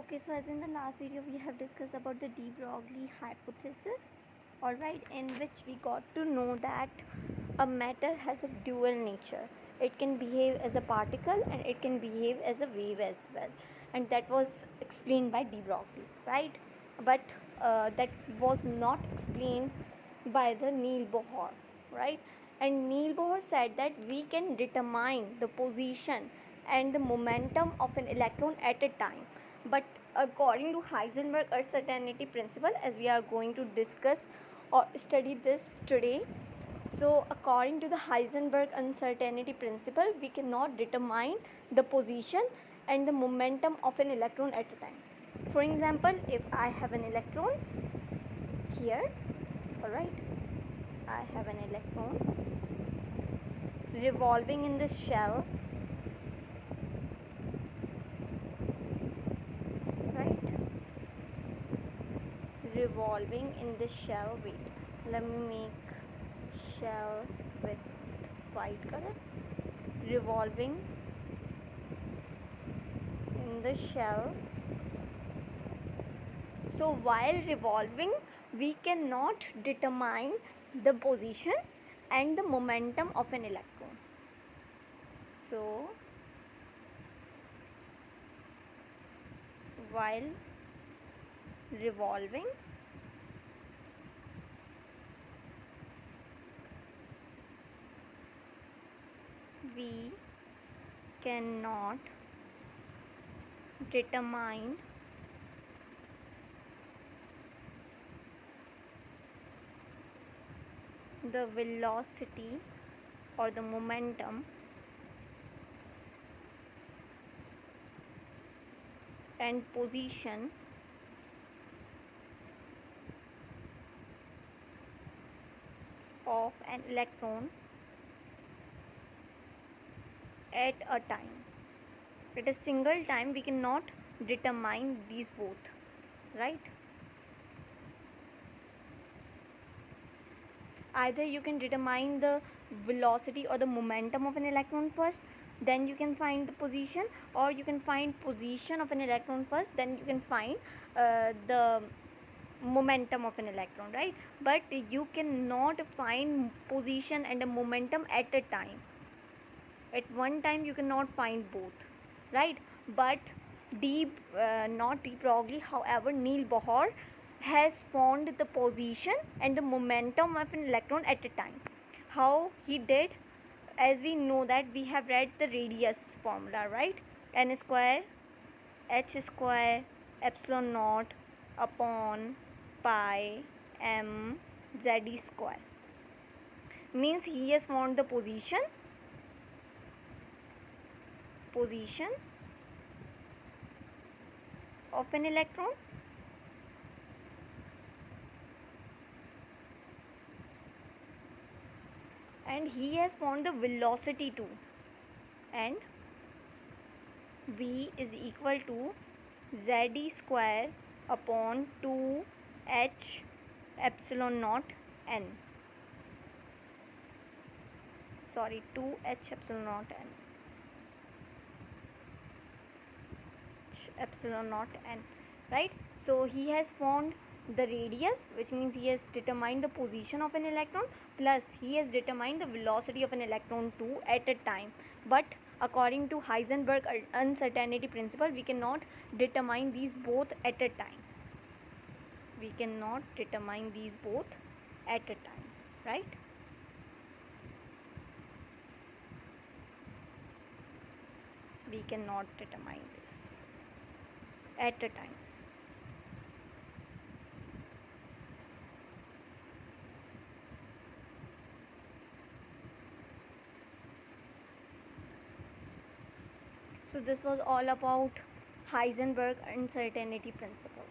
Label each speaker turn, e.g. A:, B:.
A: Okay, so as in the last video we have discussed about the de Broglie hypothesis, alright, in which we got to know that a matter has a dual nature. It can behave as a particle and it can behave as a wave as well, and that was explained by de Broglie, right? But that was not explained by the Neil Bohr, right? And Neil Bohr said that we can determine the position and the momentum of an electron at a time, but according to Heisenberg uncertainty principle, as we are going to discuss or study this today, so according to the Heisenberg uncertainty principle, we cannot determine the position and the momentum of an electron at a time. For example, if I have an electron here, alright, I have an electron revolving in this shell, right, revolving in this shell. Wait, let me make shell with white color. Revolving in the shell. So while revolving, we cannot determine the position and the momentum of an electron. So while revolving, we cannot determine the velocity or the momentum and position of an electron at a time. At a single time we cannot determine these both, right? Either you can determine the velocity or the momentum of an electron first, then you can find the position, or you can find position of an electron first, then you can find the momentum of an electron, right? But you cannot find position and the momentum at a time. At one time you cannot find both, right? But not de Broglie, however, Neil Bohr has found the position and the momentum of an electron at a time. How he did? As we know that we have read the radius formula, right? N square h square epsilon naught upon pi m z square. Means he has found the position of an electron and he has found the velocity too, and v is equal to z square upon 2h epsilon naught n, 2h epsilon naught n, epsilon naught n, right? So he has found the radius, which means he has determined the position of an electron, plus he has determined the velocity of an electron too at a time. But according to Heisenberg uncertainty principle, we cannot determine these both at a time. We cannot determine these both at a time, right? We cannot determine this at a time. So this was all about Heisenberg uncertainty principle.